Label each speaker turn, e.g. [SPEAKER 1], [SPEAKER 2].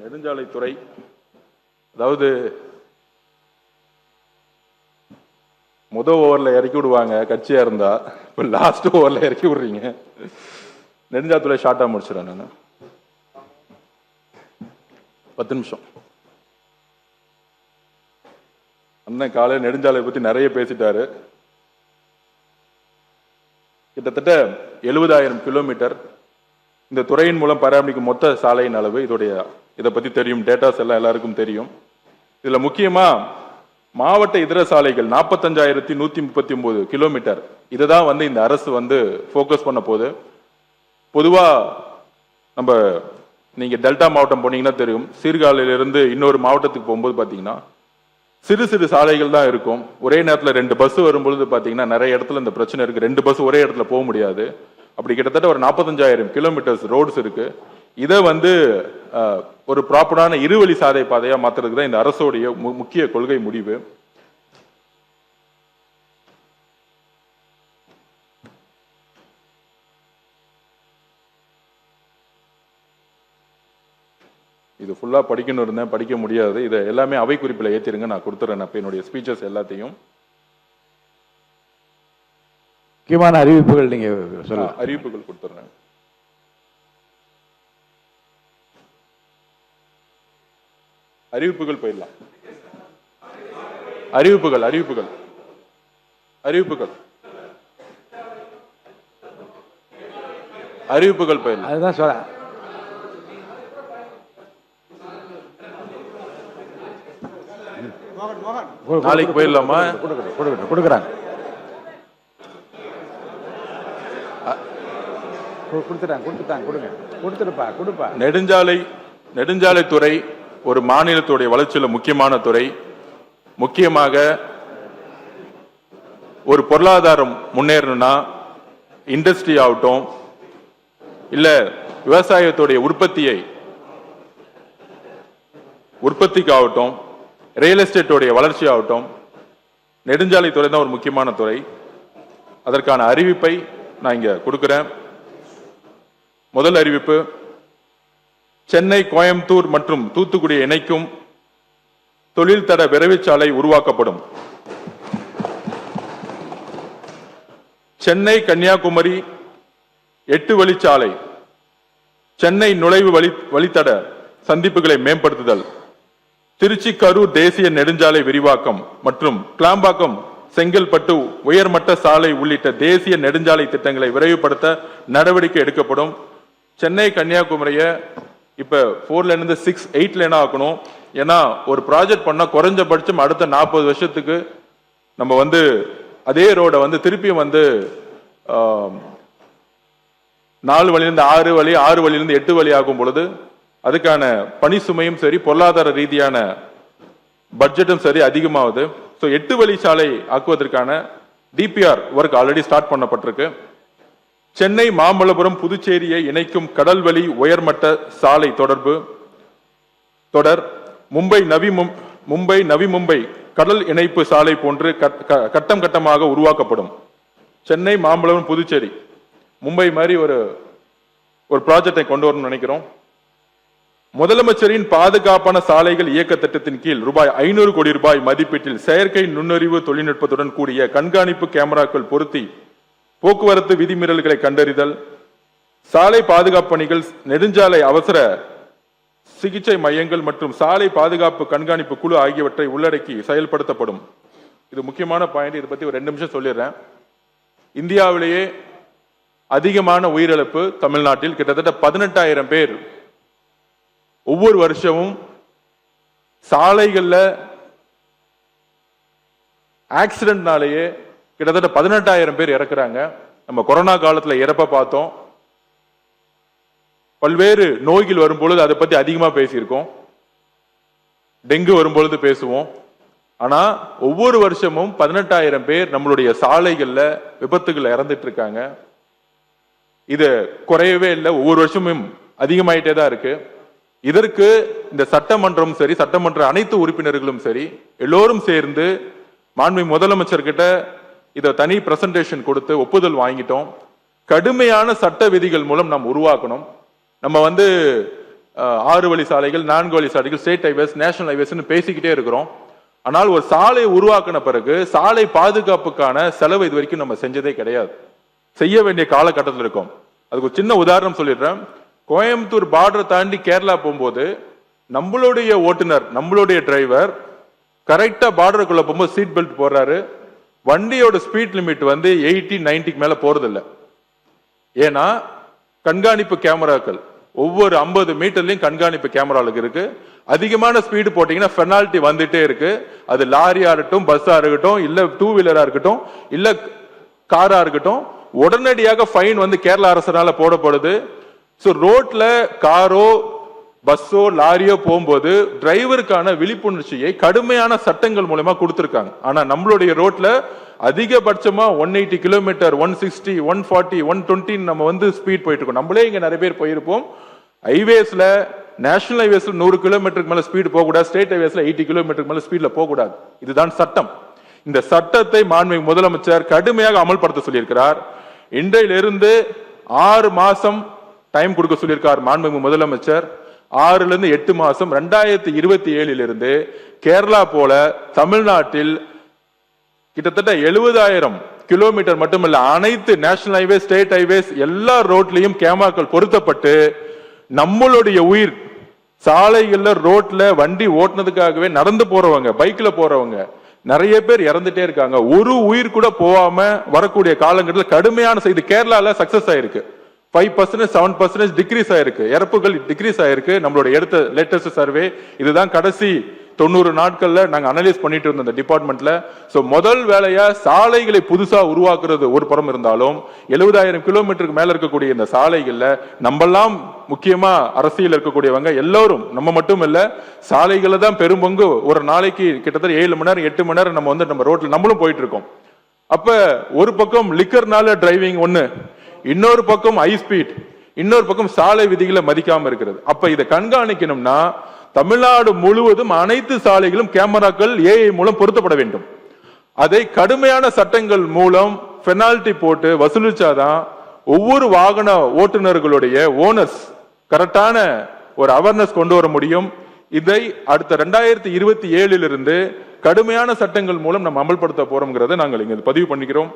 [SPEAKER 1] நெடுஞ்சாலைத்துறை, அதாவது முதல் ஓவர்ல இறக்கி விடுவாங்க கட்சியா இருந்தா, இப்ப லாஸ்ட் ஓவர்ல இறக்கி விடுறீங்க. நெடுஞ்சாலைத்துறை ஷார்ட்டா முடிச்சிடறேன் நான். 10 நிமிஷம். அண்ணன் காலையில் நெடுஞ்சாலை பத்தி நிறைய பேசிட்டாரு. கிட்டத்தட்ட 70,000 கிலோமீட்டர் இந்த துறையின் மூலம் பராமரிக்கும் மொத்த சாலையின் அளவு. இதை பத்தி தெரியும், டேட்டாஸ் எல்லாம் எல்லாருக்கும் தெரியும். இதுல முக்கியமா மாவட்ட இதர சாலைகள் 45,139 கிலோமீட்டர். இதுதான் இந்த அரசு போக்கஸ் பண்ண போது. பொதுவா நம்ம நீங்க டெல்டா மாவட்டம் போனீங்கன்னா தெரியும், சீர்காழியிலிருந்து இன்னொரு மாவட்டத்துக்கு போகும்போது பாத்தீங்கன்னா சிறு சிறு சாலைகள் தான் இருக்கும். ஒரே நேரத்தில் 2 பஸ் வரும்பொழுது பாத்தீங்கன்னா நிறைய இடத்துல இந்த பிரச்சனை இருக்கு. 2 பஸ் ஒரே இடத்துல போக முடியாது. அப்படி கிட்டத்தட்ட ஒரு 45,000 கிலோமீட்டர்ஸ் ரோட்ஸ் இருக்கு. இதை ஒரு ப்ராப்பரான இருவழி சாலை பாதையா மாத்துறதுக்கு தான் இந்த அரசோடைய முக்கிய கொள்கை முடிவு. இது ஃபுல்லா படிக்கணும் இருந்தேன், படிக்க முடியாது. இதை எல்லாமே அவை குறிப்பில் ஏற்றிருங்க, நான் கொடுத்துறேன் என்னுடைய ஸ்பீச்சஸ் எல்லாத்தையும்.
[SPEAKER 2] முக்கியமான அறிவிப்புகள் நீங்க சொல்ல.
[SPEAKER 1] அறிவிப்புகள் கொடுத்துறேன். அறிவிப்புகள் போயிடலாம். அறிவிப்புகள் அறிவிப்புகள் அறிவிப்புகள் அறிவிப்புகள் போயிடலாம்.
[SPEAKER 2] அதுதான் சொல்ல.
[SPEAKER 1] நாளைக்கு போயிடலாமா?
[SPEAKER 2] கொடுக்குறாங்க.
[SPEAKER 1] நெடுஞ்சாலைத்துறை ஒரு மாநிலத்துடைய வளர்ச்சியில முக்கியமான துறை. முக்கியமாக ஒரு பொருளாதாரம் முன்னேறணும்னா இண்டஸ்ட்ரி ஆகட்டும், இல்ல விவசாயத்துடைய உற்பத்திக்காகட்டும், ரியல் எஸ்டேட்டோடைய வளர்ச்சி ஆகட்டும், நெடுஞ்சாலைத்துறை தான் ஒரு முக்கியமான துறை. அதற்கான அறிவிப்பை நான் இங்க கொடுக்கிறேன். முதல் அறிவிப்பு, சென்னை, கோயம்புத்தூர் மற்றும் தூத்துக்குடியை இணைக்கும் தொழில் தட விரைவுச்சாலை உருவாக்கப்படும். சென்னை கன்னியாகுமரி 8 வழிச்சாலை, சென்னை நுழைவு வழித்தட சந்திப்புகளை மேம்படுத்துதல், திருச்சி கரூர் தேசிய நெடுஞ்சாலை விரிவாக்கம் மற்றும் கிளாம்பாக்கம் செங்கல்பட்டு உயர்மட்ட சாலை உள்ளிட்ட தேசிய நெடுஞ்சாலை திட்டங்களை விரைவுபடுத்த நடவடிக்கை எடுக்கப்படும். சென்னை கன்னியாகுமரிய இப்ப 4 லேன் இருந்து 6, 8 லேனா ஆக்கணும். ஏன்னா ஒரு ப்ராஜெக்ட் பண்ணா குறைஞ்சபட்சம் அடுத்த 40 வருஷத்துக்கு நம்ம அதே ரோட திருப்பியும் 4 வழியிலிருந்து 6 வழி, 6 வழியிலிருந்து 8 வழி ஆகும் பொழுது அதுக்கான பணி சுமையும் சரி, பொருளாதார ரீதியான பட்ஜெட்டும் சரி அதிகமாகுது. 8 வழி சாலை ஆக்குவதற்கான டிபிஆர் ஒர்க் ஆல்ரெடி ஸ்டார்ட் பண்ணப்பட்டிருக்கு. சென்னை மாமல்லபுரம் புதுச்சேரியை இணைக்கும் கடல்வழி உயர்மட்ட சாலை தொடர் மும்பை நவி மும்பை கடல் இணைப்பு சாலை போன்று கட்டம் கட்டமாக உருவாக்கப்படும். சென்னை மாமல்லபுரம் புதுச்சேரி மும்பை மாதிரி ஒரு ப்ராஜெக்டை கொண்டு வரணும்னு நினைக்கிறோம். முதலமைச்சரின் பாதுகாப்பான சாலைகள் இயக்க திட்டத்தின் கீழ் ரூபாய் 500 கோடி மதிப்பீட்டில் செயற்கை நுண்ணறிவு தொழில்நுட்பத்துடன் கூடிய கண்காணிப்பு கேமராக்கள் பொருத்தி போக்குவரத்து விதிமீறல்களை கண்டறிதல், சாலை பாதுகாப்பு பணிகள், நெடுஞ்சாலை அவசர சிகிச்சை மையங்கள் மற்றும் சாலை பாதுகாப்பு கண்காணிப்பு குழு ஆகியவற்றை உள்ளடக்கி செயல்படுத்தப்படும். இது முக்கியமான பாயிண்ட். இதை பத்தி ஒரு 2 நிமிஷம் சொல்லிடுறேன். இந்தியாவிலேயே அதிகமான உயிரிழப்பு தமிழ்நாட்டில் கிட்டத்தட்ட 18,000 பேர் ஒவ்வொரு வருஷமும் சாலைகள்ல ஆக்சிடென்ட்னாலேயே கிட்டத்தட்ட 18,000 பேர் இறக்குறாங்க. நம்ம கொரோனா காலத்துல இறப்ப பார்த்தோம். பல்வேறு நோய்கள் வரும்பொழுது அதை பத்தி அதிகமா பேசியிருக்கோம். டெங்கு வரும்பொழுது பேசுவோம். ஆனா ஒவ்வொரு வருஷமும் 18,000 பேர் நம்மளுடைய சாலைகள்ல விபத்துகள் இறந்துட்டு இருக்காங்க. இது குறையவே இல்லை, ஒவ்வொரு வருஷமும் அதிகமாயிட்டே தான் இருக்கு. இதற்கு இந்த சட்டமன்றம் சரி, சட்டமன்ற அனைத்து உறுப்பினர்களும் சரி, எல்லோரும் சேர்ந்து மாண்புமிகு முதலமைச்சர் கிட்ட இதை தனி பிரசன்டேஷன் கொடுத்து ஒப்புதல் வாங்கிட்டோம். கடுமையான சட்ட விதிகள் மூலம் நாம் உருவாக்கணும். நம்ம 6 வழி சாலைகள், 4 வழி சாலைகள், ஸ்டேட் ஹைவேஸ், நேஷனல் ஹைவேஸ்னு பேசிக்கிட்டே இருக்கிறோம். ஆனால் ஒரு சாலை உருவாக்கின பிறகு சாலை பாதுகாப்புக்கான செலவு இது வரைக்கும் நம்ம செஞ்சதே கிடையாது. செய்ய வேண்டிய காலகட்டத்தில் இருக்கும். அதுக்கு ஒரு சின்ன உதாரணம் சொல்லிடுறேன். கோயம்புத்தூர் பார்டரை தாண்டி கேரளா போகும்போது நம்மளுடைய ஓட்டுநர், நம்மளுடைய டிரைவர் கரெக்டா பார்டருக்குள்ள போகும்போது சீட் பெல்ட் போடுறாரு. வண்டியோட ஸ்பீட் லிமிட் வந்து 80-90 மேல போறது இல்லை. ஏன்னா கண்காணிப்பு கேமராக்கள் ஒவ்வொரு 50 மீட்டர்லயும் கண்காணிப்பு கேமராவுக்கு இருக்கு. அதிகமான ஸ்பீடு போட்டீங்கன்னா பெனால்டி வந்துட்டே இருக்கு. அது லாரியா இருக்கட்டும், பஸ்ஸா இருக்கட்டும், இல்ல 2 வீலரா இருக்கட்டும், இல்ல காரா இருக்கட்டும், உடனடியாக ஃபைன் வந்து கேரள அரசால போடப்படுது. சோ ரோட்ல காரோ பஸ்ஸோ லாரியோ போகும்போது டிரைவருக்கான விழிப்புணர்ச்சியை கடுமையான சட்டங்கள் மூலமா கொடுத்திருக்காங்க. ஆனா நம்மளுடைய ரோட்ல அதிகபட்சமா 180 கிலோமீட்டர், 160, 140, 120 நம்ம வந்து ஸ்பீட் போயிட்டு இருக்கோம். நம்மளே இங்க நிறைய பேர் போயிருப்போம். ஹைவேஸ்ல, நேஷனல் ஹைவேஸ்ல 100 கிலோமீட்டருக்கு மேல ஸ்பீட் போக கூடாது. ஸ்டேட் ஹைவேஸ்ல 80 கிலோமீட்டருக்கு மேல ஸ்பீட்ல போக கூடாது. இதுதான் சட்டம். இந்த சட்டத்தை மாண்புமிகு முதலமைச்சர் கடுமையாக அமல்படுத்த சொல்லியிருக்கிறார். இன்றையிலிருந்து 6 மாசம் டைம் கொடுக்க சொல்லியிருக்கார் மாண்புமிகு முதலமைச்சர். 6ல இருந்து 8 மாசம் 2027 கேரளா போல தமிழ்நாட்டில் கிட்டத்தட்ட 70,000 கிலோமீட்டர் மட்டுமல்ல, அனைத்து நேஷனல் ஹைவேஸ், ஸ்டேட் ஹைவேஸ் எல்லா ரோட்லயும் கேமராக்கள் பொருத்தப்பட்டு நம்மளுடைய உயிர் சாலைகள்ல ரோட்ல வண்டி ஓட்டுனதுக்காகவே நடந்து போறவங்க, பைக்ல போறவங்க நிறைய பேர் இறந்துட்டே இருக்காங்க. ஒரு உயிர் கூட போகாம வரக்கூடிய காலங்கட்டத்தில் கடுமையான செய்தி. கேரளால சக்சஸ் ஆயிருக்கு. 5%, 7% டிக்ரீஸ் ஆயிருக்கு. இறப்புகள் டிக்ரீஸ் ஆயிருக்கு. நம்மளோட எடுத்த லேட்டஸ்ட் சர்வே இதுதான். கடைசி 90 நாட்கள்ல நாங்க அனலைஸ் பண்ணிட்டு இருந்தோம் இந்த டிபார்ட்மெண்ட்ல. சோ முதல் வேலையா சாலைகளை புதுசா உருவாக்குறது ஒரு புறம் இருந்தாலும் 70,000 கிலோமீட்டருக்கு மேல இருக்கக்கூடிய இந்த சாலைகள்ல நம்மெல்லாம் முக்கியமா அரசியல் இருக்கக்கூடியவங்க எல்லாரும், நம்ம மட்டும் இல்ல, சாலைகளை தான் பெரும்பங்கு. ஒரு நாளைக்கு கிட்டத்தட்ட 7 மணி நேரம் 8 மணி நேரம் நம்ம வந்து நம்ம ரோட்ல நம்மளும் போயிட்டு இருக்கோம். அப்ப ஒரு பக்கம் லிக்கர்னால டிரைவிங் ஒண்ணு, இன்னொரு பக்கம் ஹை ஸ்பீட், இன்னொரு பக்கம் சாலை விதிகளை மதிக்காம இருக்கிறது. அப்ப இதை கண்காணிக்கணும்னா தமிழ்நாடு முழுவதும் அனைத்து சாலைகளும் கேமராக்கள் ஏஐ மூலம் பொருத்தப்பட வேண்டும். அதை கடுமையான சட்டங்கள் மூலம் பெனால்டி போட்டு வசூலிச்சாதான் ஒவ்வொரு வாகன ஓட்டுநர்களுடைய ஓனர்ஸ் கரெக்டான ஒரு அவேர்னஸ் கொண்டு வர முடியும். இதை அடுத்த 2027 கடுமையான சட்டங்கள் மூலம் நம்ம அமல்படுத்த போறோம்ங்கிறத நாங்கள் இங்க பதிவு பண்ணிக்கிறோம்.